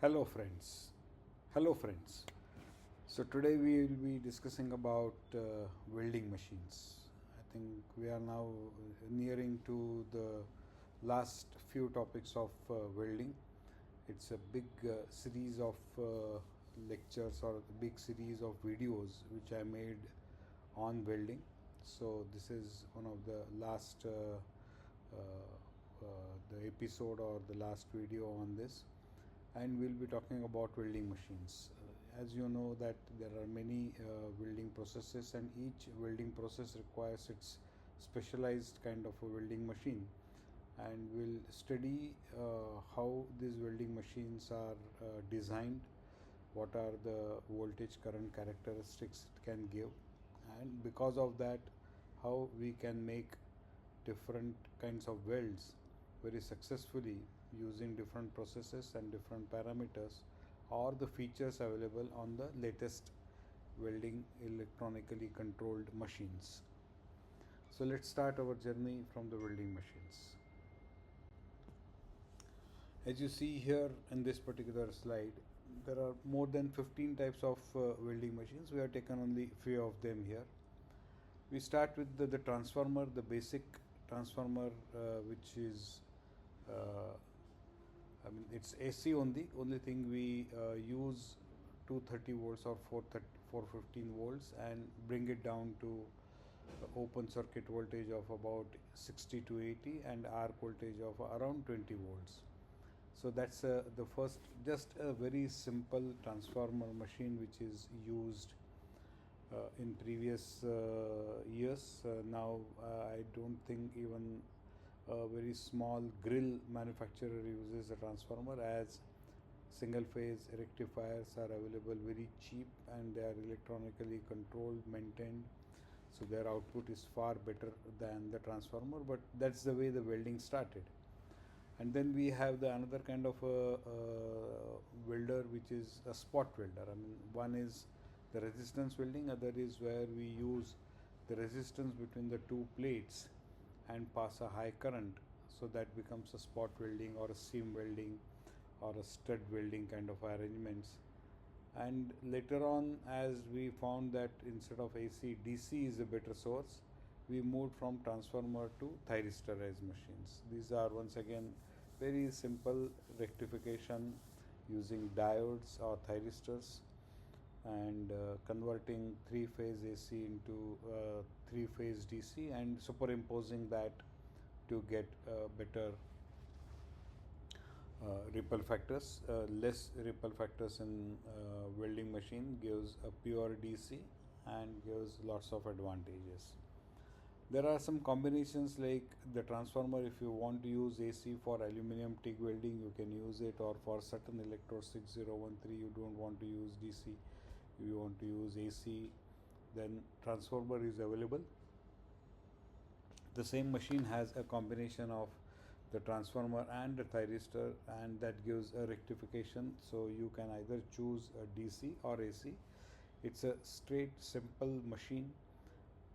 Hello friends. Hello friends. So today we will be discussing about welding machines. I think we are now nearing to the last few topics of welding. It's a big series of lectures or a big series of videos which I made on welding. So this is one of the last the episode or the last video on this, and we'll be talking about welding machines. As you know that there are many welding processes, and each welding process requires its specialized kind of a welding machine, and we'll study how these welding machines are designed, what are the voltage current characteristics it can give, and because of that how we can make different kinds of welds very successfully using different processes and different parameters or the features available on the latest welding electronically controlled machines. So let's start our journey from the welding machines. As you see here in this particular slide, there are more than 15 types of welding machines. We have taken only few of them here. We start with the transformer, the basic transformer, which is it's AC only. Only thing we use 230 volts or 415 volts and bring it down to open circuit voltage of about 60 to 80 and arc voltage of around 20 volts. So that's the first, just a very simple transformer machine which is used in previous years. Now I don't think even a very small grill manufacturer uses a transformer, as single phase rectifiers are available very cheap and they are electronically controlled, maintained, so their output is far better than the transformer. But that's the way the welding started. And then we have the another kind of a welder, which is a spot welder. One is the resistance welding, other is where we use the resistance between the two plates and pass a high current, so that becomes a spot welding or a seam welding or a stud welding kind of arrangements. And later on, as we found that instead of AC, DC is a better source, we moved from transformer to thyristorized machines. These are once again very simple rectification using diodes or thyristors, and converting three-phase AC into three-phase DC and superimposing that to get better ripple factors. Less ripple factors in welding machine gives a pure DC and gives lots of advantages. There are some combinations like the transformer. If you want to use AC for aluminum TIG welding, you can use it, or for certain electrode 6013 you don't want to use DC, you want to use AC, then transformer is available. The same machine has a combination of the transformer and the thyristor, and that gives a rectification, so you can either choose a DC or AC. It's a straight simple machine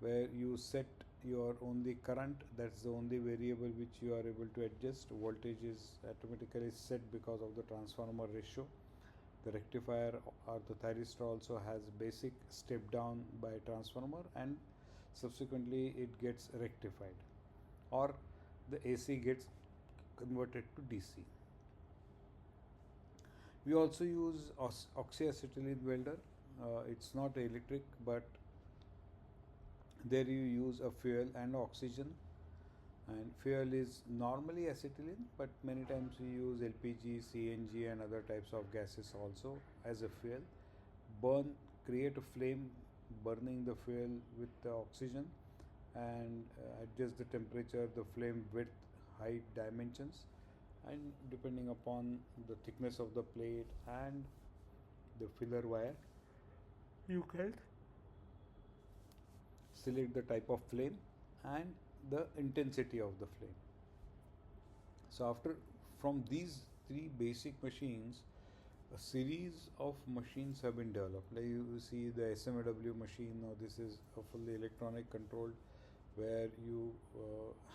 where you set your only current, that's the only variable which you are able to adjust. Voltage is automatically set because of the transformer ratio. The rectifier or the thyristor also has basic step down by transformer, and subsequently it gets rectified, or the AC gets converted to DC. We also use oxyacetylene welder. It's not electric, but there you use a fuel and oxygen, and fuel is normally acetylene, but many times we use LPG, CNG and other types of gases also as a fuel. Create a flame burning the fuel with the oxygen, and adjust the temperature, the flame width, height, dimensions, and depending upon the thickness of the plate and the filler wire, you can select the type of flame and the intensity of the flame. So from these three basic machines, a series of machines have been developed. Like you see the SMAW machine. Now this is a fully electronic controlled, where you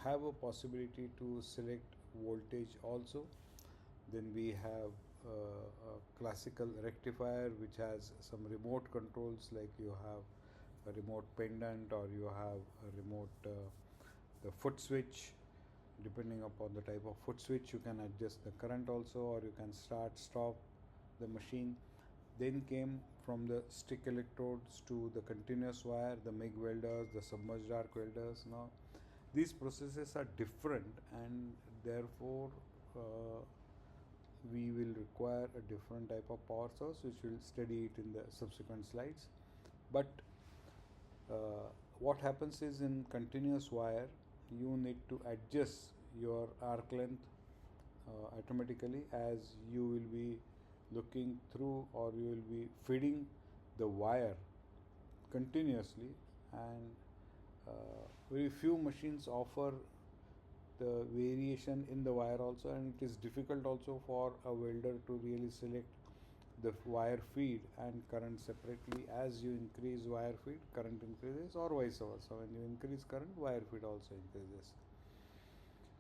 have a possibility to select voltage also. Then we have a classical rectifier which has some remote controls, like you have a remote pendant or you have a remote the foot switch. Depending upon the type of foot switch, you can adjust the current also, or you can start stop the machine. Then came from the stick electrodes to the continuous wire, the MIG welders, the submerged arc welders. Now these processes are different, and therefore we will require a different type of power source, which will study it in the subsequent slides. But what happens is, in continuous wire you need to adjust your arc length automatically, as you will be looking through, or you will be feeding the wire continuously, and very few machines offer the variation in the wire also, and it is difficult also for a welder to really select the wire feed and current separately. As you increase wire feed, current increases, or vice versa. When you increase current, wire feed also increases.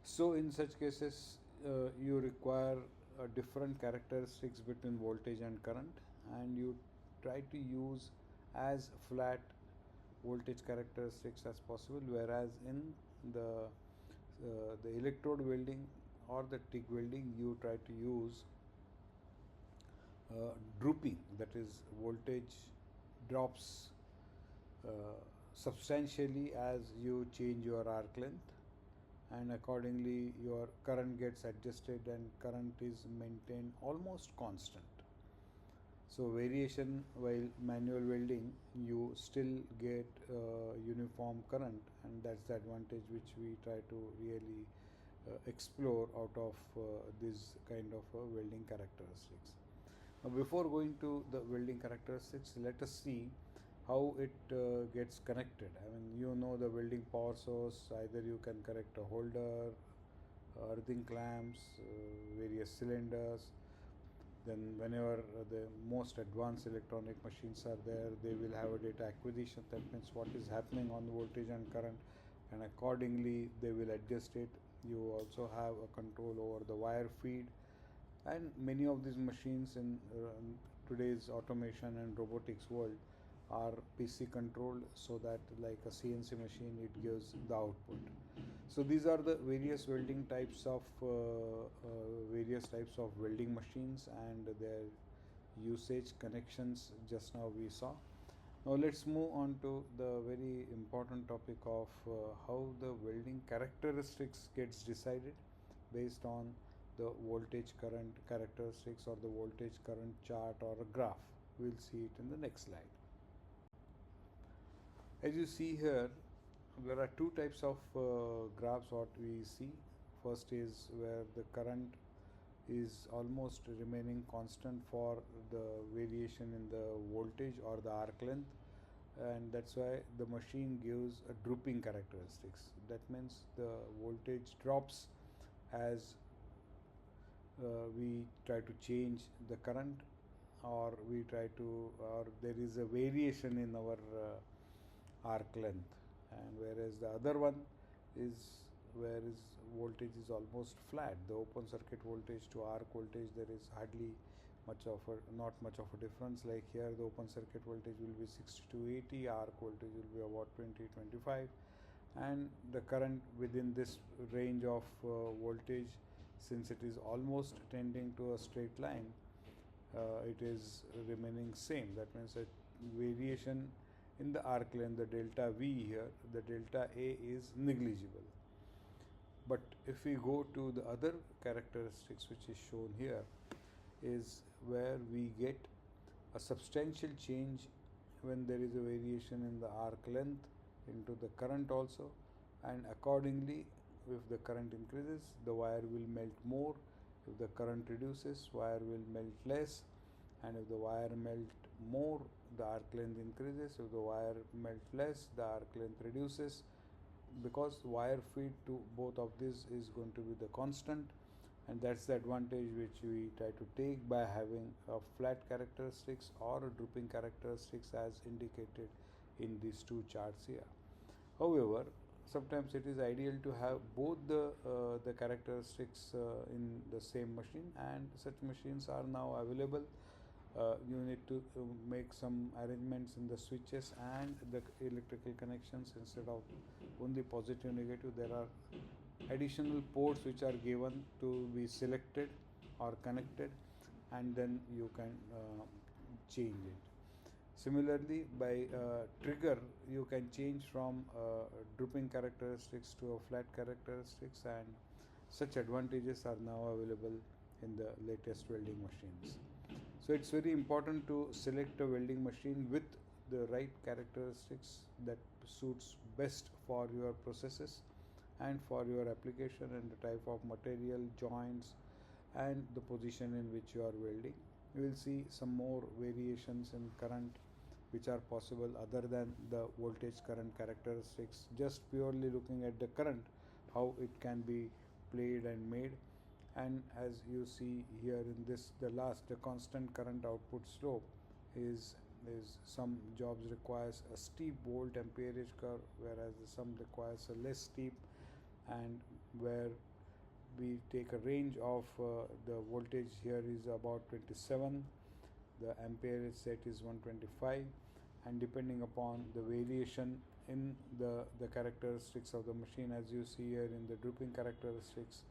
So in such cases you require different characteristics between voltage and current, and you try to use as flat voltage characteristics as possible, whereas in the electrode welding or the TIG welding, you try to use drooping, that is, voltage drops uh, substantially as you change your arc length, and accordingly your current gets adjusted and current is maintained almost constant. So variation, while manual welding you still get uniform current, and that's the advantage which we try to really explore out of this kind of welding characteristics. Now, before going to the welding characteristics, let us see how it gets connected. I mean, you know the welding power source. Either you can connect a holder, earthing clamps, various cylinders. Then whenever the most advanced electronic machines are there, they will have a data acquisition. That means what is happening on the voltage and current, and accordingly they will adjust it. You also have a control over the wire feed, and many of these machines in today's automation and robotics world are PC controlled, so that like a CNC machine, it gives the output. So these are the various welding types of various types of welding machines and their usage connections. Just now we saw. Now let's move on to the very important topic of how the welding characteristics gets decided based on the voltage current characteristics, or the voltage current chart or a graph. We'll see it in the next slide. As you see here, there are two types of graphs what we see. First is where the current is almost remaining constant for the variation in the voltage or the arc length, and that's why the machine gives a drooping characteristics. That means the voltage drops as we try to change the current, or we try to, or there is a variation in our arc length. And whereas the other one is where is voltage is almost flat, the open circuit voltage to arc voltage, there is hardly much of a, not much of a difference. Like here the open circuit voltage will be 60 to 80, arc voltage will be about 20-25, and the current within this range of voltage, since it is almost tending to a straight line, it is remaining same. That means a variation in the arc length, the delta V here, the delta A is negligible. But if we go to the other characteristics which is shown here, is where we get a substantial change when there is a variation in the arc length into the current also, and accordingly if the current increases, the wire will melt more. If the current reduces, wire will melt less, and if the wire melt more, the arc length increases. If the wire melt less, the arc length reduces, because wire feed to both of these is going to be the constant, and that's the advantage which we try to take by having a flat characteristics or a drooping characteristics as indicated in these two charts here. However, sometimes it is ideal to have both the characteristics in the same machine, and such machines are now available. You need to make some arrangements in the switches and the electrical connections. Instead of only positive negative, there are additional ports which are given to be selected or connected, and then you can change it. Similarly, by trigger, you can change from drooping characteristics to a flat characteristics, and such advantages are now available in the latest welding machines. So it's very important to select a welding machine with the right characteristics that suits best for your processes and for your application and the type of material, joints, and the position in which you are welding. You will see some more variations in current which are possible other than the voltage current characteristics. Just purely looking at the current, how it can be played and made. And as you see here in this, the constant current output slope is some jobs requires a steep volt amperage curve, whereas some requires a less steep, and where we take a range of the voltage here is about 27, the amperage set is 125, and depending upon the variation in the characteristics of the machine, as you see here in the drooping characteristics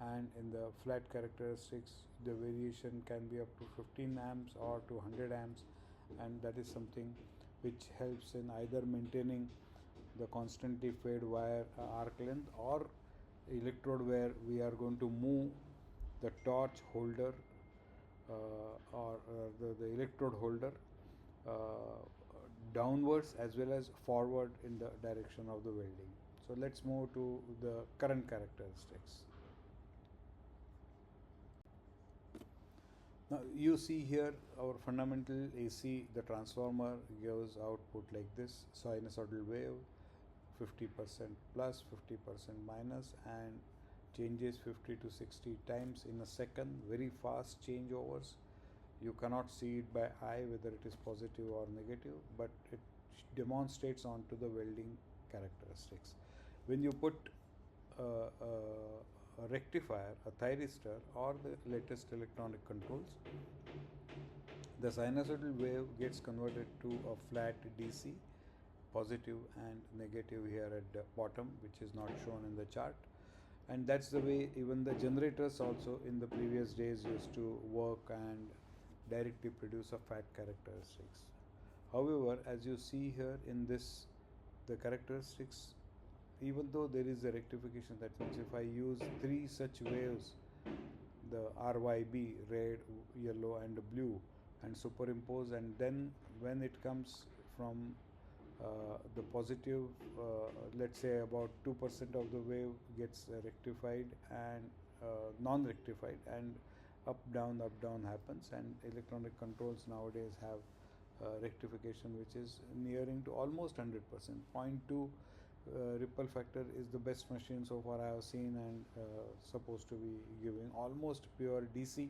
and in the flat characteristics, the variation can be up to 15 amps or to 100 amps, and that is something which helps in either maintaining the constantly fade wire arc length, or electrode where we are going to move the torch holder or the electrode holder downwards as well as forward in the direction of the welding. So let's move to the current characteristics. Now you see here our fundamental AC, the transformer gives output like this: sinusoidal wave, 50% plus, 50% minus, and changes 50 to 60 times in a second. Very fast changeovers. You cannot see it by eye whether it is positive or negative, but it demonstrates onto the welding characteristics. When you put a rectifier, a thyristor, or the latest electronic controls, the sinusoidal wave gets converted to a flat DC, positive and negative here at the bottom, which is not shown in the chart. And that's the way even the generators also in the previous days used to work and directly produce a fat characteristics. However, as you see here in this, the characteristics, even though there is a rectification, that means if I use three such waves, the RYB, red, yellow and blue, and superimpose, and then when it comes from the positive, let's say about 2% of the wave gets rectified and non-rectified, and up down happens, and electronic controls nowadays have rectification which is nearing to almost 100%. 0.2 ripple factor is the best machine so far I have seen, and supposed to be giving almost pure DC.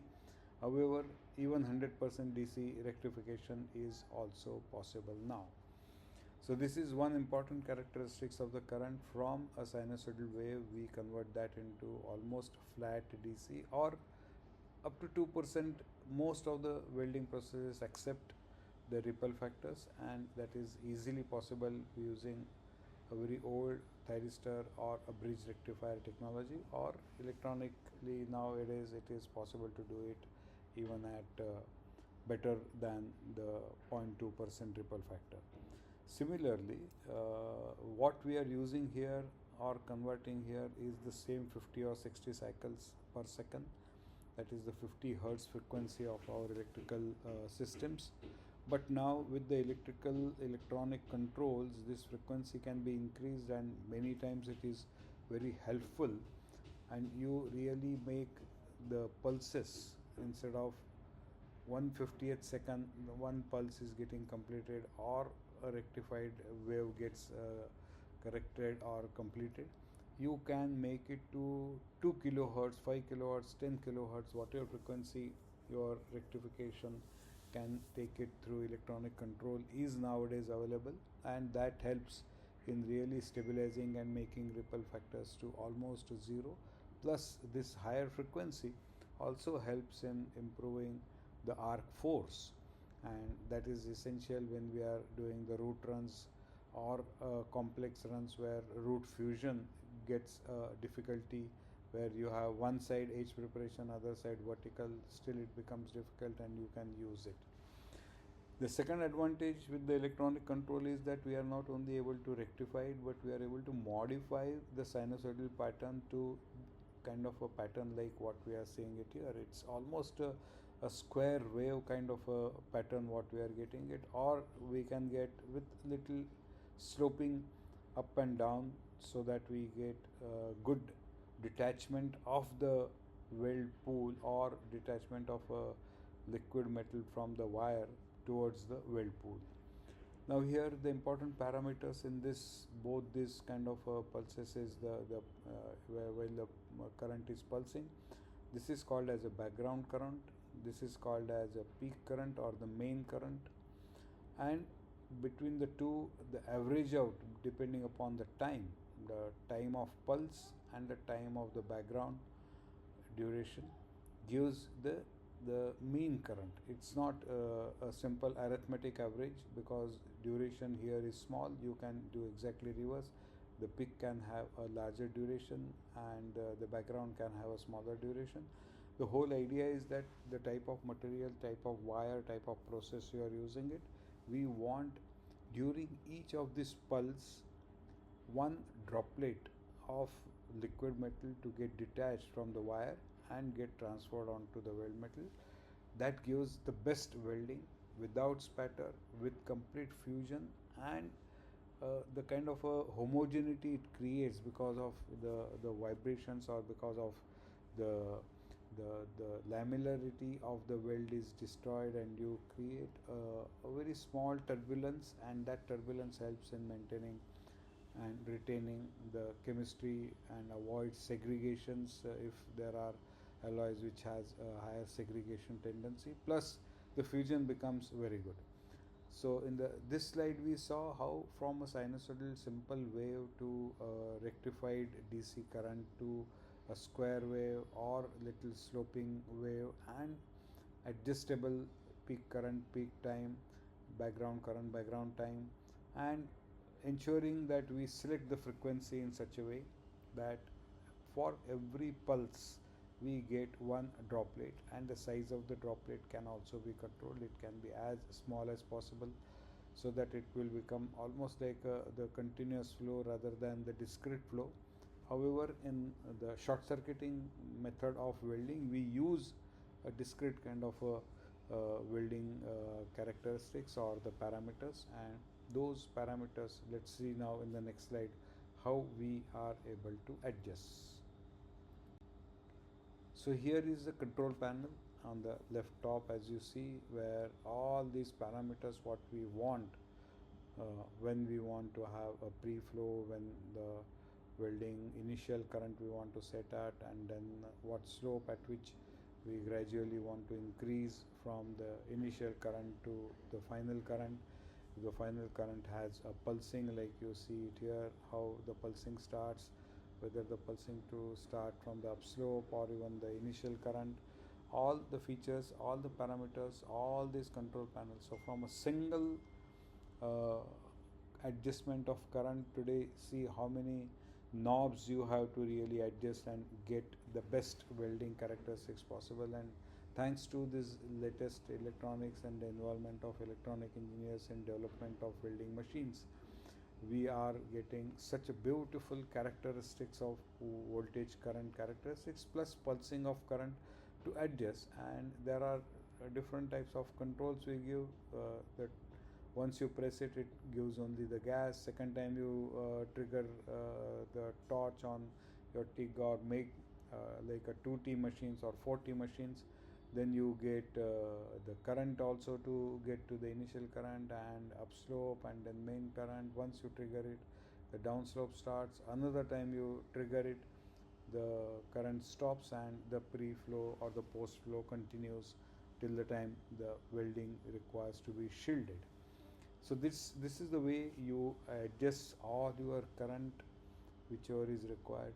However, even 100% DC rectification is also possible now. So this is one important characteristics of the current. From a sinusoidal wave, we convert that into almost flat DC, or up to 2%. Most of the welding processes accept the ripple factors, and that is easily possible using a very old thyristor or a bridge rectifier technology, or electronically nowadays it is possible to do it even at better than the 0.2% ripple factor. Similarly, what we are using here or converting here is the same 50 or 60 cycles per second. That is the 50 hertz frequency of our electrical systems. But now with the electronic controls, this frequency can be increased, and many times it is very helpful, and you really make the pulses, instead of 1/50th second one pulse is getting completed, or a rectified wave gets corrected or completed, you can make it to 2 kilohertz, 5 kilohertz, 10 kilohertz, whatever frequency your rectification can take it through electronic control is nowadays available, and that helps in really stabilizing and making ripple factors to almost zero. Plus, this higher frequency also helps in improving the arc force, and that is essential when we are doing the root runs or complex runs where root fusion gets difficulty, where you have one side edge preparation, other side vertical. Still it becomes difficult and you can use it. The second advantage with the electronic control is that we are not only able to rectify it, but we are able to modify the sinusoidal pattern to kind of a pattern like what we are seeing it here. It's almost a square wave kind of a pattern what we are getting it, or we can get with little sloping up and down, so that we get good detachment of the weld pool or detachment of a liquid metal from the wire towards the weld pool. Now here the important parameters in this both this kind of pulses is the while the current is pulsing, this is called as a background current, this is called as a peak current or the main current, and between the two the average out depending upon the time of pulse and the time of the background duration gives the mean current. It's not a simple arithmetic average, because duration here is small. You can do exactly reverse. The peak can have a larger duration and the background can have a smaller duration. The whole idea is that the type of material, type of wire, type of process you are using it, we want during each of this pulse one droplet of liquid metal to get detached from the wire and get transferred onto the weld metal. That gives the best welding without spatter, with complete fusion, and the kind of a homogeneity it creates because of the vibrations, or because of the the lamellarity of the weld is destroyed, and you create a very small turbulence, and that turbulence helps in maintaining and retaining the chemistry and avoid segregations if there are alloys which has a higher segregation tendency. Plus the fusion becomes very good. So in the this slide we saw how from a sinusoidal simple wave to a rectified DC current to a square wave or little sloping wave, and adjustable peak current, peak time, background current, background time, and ensuring that we select the frequency in such a way that for every pulse we get one droplet, and the size of the droplet can also be controlled. It can be as small as possible, so that it will become almost like the continuous flow rather than the discrete flow. However, in the short circuiting method of welding, we use a discrete kind of a welding characteristics or the parameters, and those parameters, let's see now in the next slide how we are able to adjust. So here is the control panel on the left top, as you see, where all these parameters what we want, when we want to have a pre-flow, when the welding initial current we want to set at, and then what slope at which we gradually want to increase from the initial current to the final current. The final current has a pulsing, like you see it here, how the pulsing starts, whether the pulsing to start from the upslope or even the initial current, all the features, all the parameters, all these control panels. So from a single uh, adjustment of current today, see how many knobs you have to really adjust and get the best welding characteristics possible. And thanks to this latest electronics and the involvement of electronic engineers in development of welding machines, we are getting such a beautiful characteristics of voltage current characteristics plus pulsing of current to adjust. And there are different types of controls we give, that once you press it, it gives only the gas. Second time you trigger the torch on your TIG, or make like a 2T machines or 4T machines, then you get the current also to get to the initial current and upslope and then main current. Once you trigger it, the downslope starts. Another time you trigger it, the current stops and the pre-flow or the post-flow continues till the time the welding requires to be shielded. So this is the way you adjust all your current whichever is required.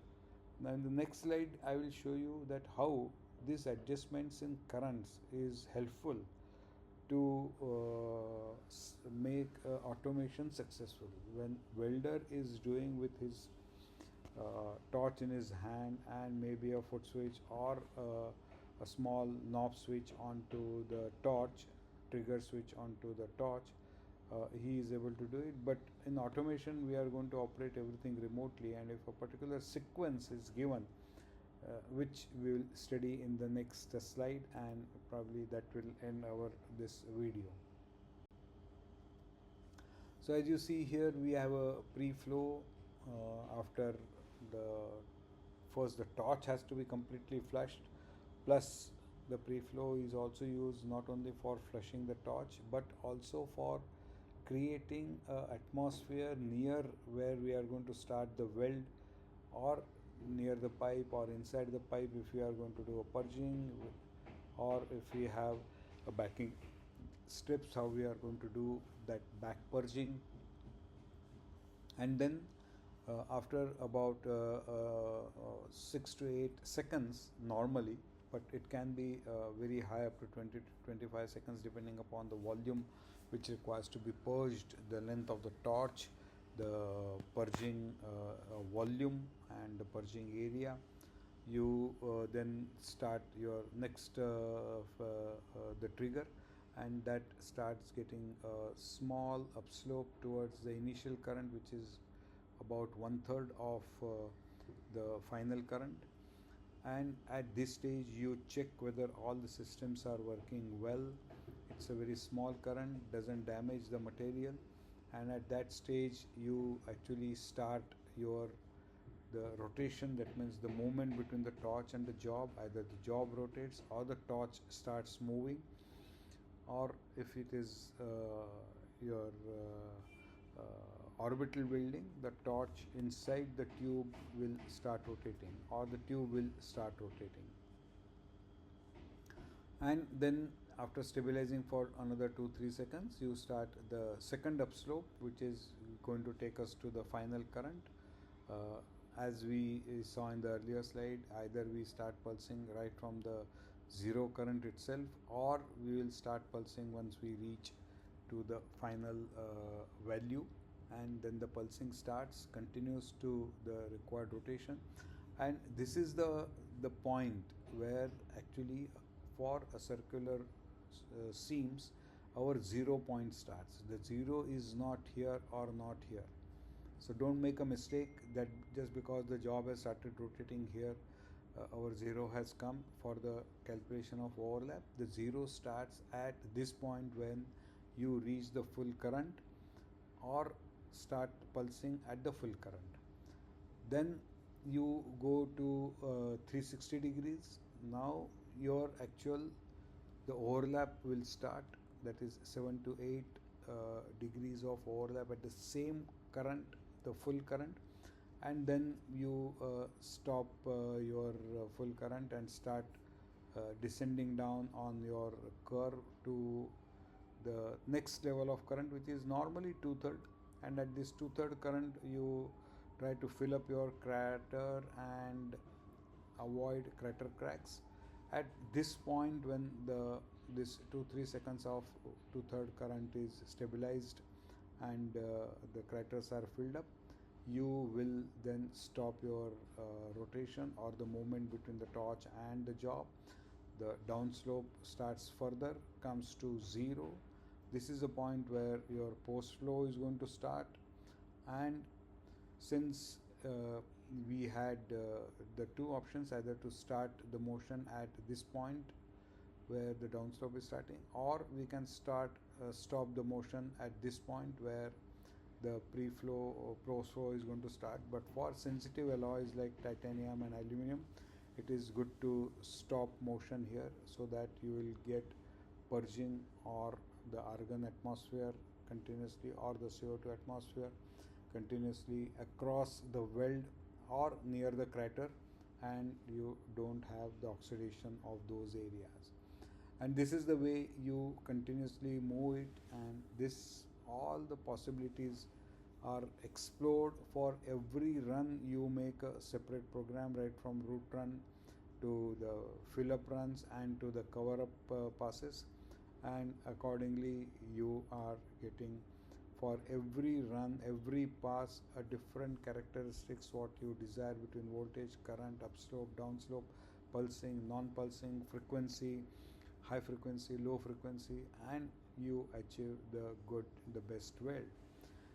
Now in the next slide I will show you that how these adjustments in currents is helpful to make automation successful. When welder is doing with his torch in his hand and maybe a foot switch or a small knob switch onto the torch, trigger switch onto the torch, he is able to do it. But in automation we are going to operate everything remotely, and if a particular sequence is given, which we will study in the next slide, and probably that will end our this video. So as you see here, we have a pre-flow. After the first, the torch has to be completely flushed, plus the pre-flow is also used not only for flushing the torch but also for creating a atmosphere near where we are going to start the weld, or near the pipe or inside the pipe if we are going to do a purging, or if we have a backing strips, how we are going to do that back purging. And then after about 6 to 8 seconds normally, but it can be very high up to 20 to 25 seconds depending upon the volume which requires to be purged, the length of the torch, the purging volume and the purging area. You then start your next the trigger, and that starts getting a small upslope towards the initial current, which is about 1/3 of the final current. And at this stage you check whether all the systems are working well. It's a very small current, doesn't damage the material, and at that stage you actually start your the rotation. That means the movement between the torch and the job, either the job rotates or the torch starts moving, or if it is your orbital welding, the torch inside the tube will start rotating, or the tube will start rotating. And then after stabilizing for another 2-3 seconds, you start the second upslope, which is going to take us to the final current. As we saw in the earlier slide, either we start pulsing right from the zero current itself, or we will start pulsing once we reach to the final value, and then the pulsing starts, continues to the required rotation. And this is the point where actually for a circular seams our 0 point starts. The zero is not here or not here. So don't make a mistake that just because the job has started rotating here, our zero has come. For the calculation of overlap, the zero starts at this point when you reach the full current or start pulsing at the full current. Then you go to 360 degrees. Now your actual the overlap will start, that is 7 to 8 degrees of overlap at the same current, the full current. And then you stop your full current and start descending down on your curve to the next level of current, which is normally 2/3. And at this 2/3 current you try to fill up your crater and avoid crater cracks. At this point, when this 2-3 seconds of 2/3 current is stabilized and the craters are filled up, you will then stop your rotation or the movement between the torch and the job. The downslope starts further, comes to zero. This is the point where your post flow is going to start. And since we had the two options, either to start the motion at this point where the downslope is starting, or we can stop the motion at this point where the pre-flow or post-flow is going to start. But for sensitive alloys like titanium and aluminum, it is good to stop motion here, so that you will get purging or the argon atmosphere continuously, or the CO2 atmosphere continuously across the weld or near the crater, and you don't have the oxidation of those areas. And this is the way you continuously move it, and this all the possibilities are explored. For every run you make a separate program, right from root run to the fill up runs and to the cover up passes, and accordingly you are getting for every run, every pass, a different characteristics what you desire between voltage, current, upslope, downslope, pulsing, non-pulsing, frequency, high frequency, low frequency, and you achieve the best weld.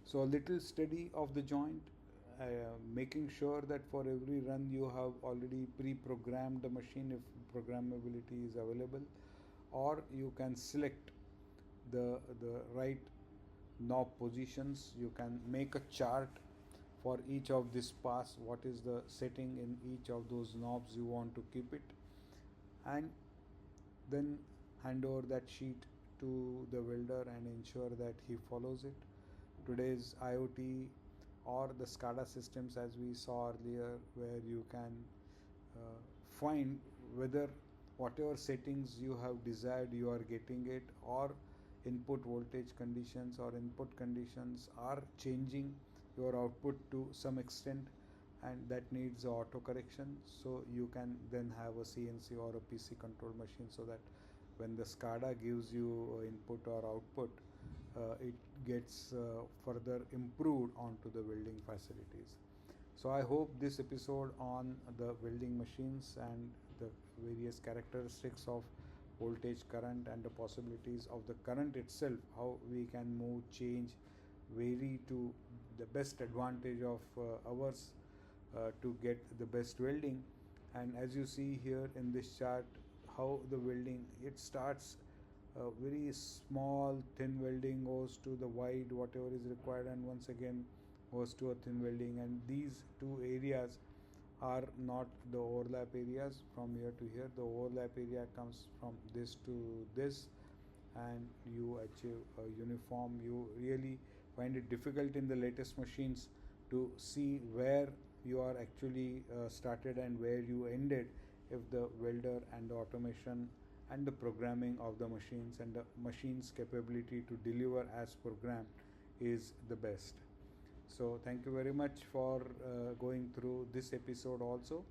So a little study of the joint, uh, making sure that for every run you have already pre-programmed the machine if programmability is available, or you can select the right knob positions. You can make a chart for each of this pass, what is the setting in each of those knobs you want to keep it, and then hand over that sheet to the welder and ensure that he follows it. Today's IoT or the SCADA systems, as we saw earlier, where you can uh, find whether whatever settings you have desired you are getting it, or input voltage conditions or input conditions are changing your output to some extent, and that needs auto correction. So you can then have a CNC or a PC control machine, so that when the SCADA gives you input or output, it gets further improved onto the welding facilities. So I hope this episode on the welding machines and the various characteristics of voltage, current, and the possibilities of the current itself, how we can move, change, vary to the best advantage of ours to get the best welding. And as you see here in this chart, how the welding, it starts very small thin welding, goes to the wide whatever is required, and once again goes to a thin welding, and these two areas are not the overlap areas. From here to here, the overlap area comes from this to this, and you achieve a uniform. You really find it difficult in the latest machines to see where you are actually started and where you ended, if the welder and the automation and the programming of the machines and the machine's capability to deliver as programmed is the best. So thank you very much for going through this episode also.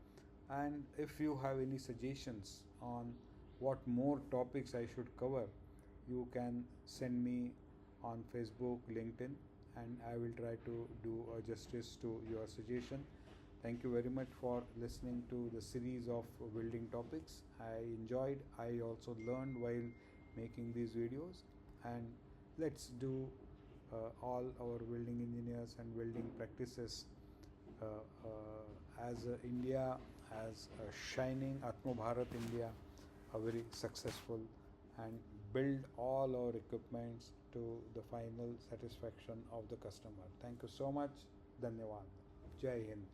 And if you have any suggestions on what more topics I should cover, you can send me on Facebook, LinkedIn, and I will try to do justice to your suggestion. Thank you very much for listening to the series of welding topics. I enjoyed, I also learned while making these videos, and let's do all our welding engineers and welding practices as India, as a shining Atma Bharat India, a very successful, and build all our equipments to the final satisfaction of the customer. Thank you so much. Dhanyawad. Jai Hind.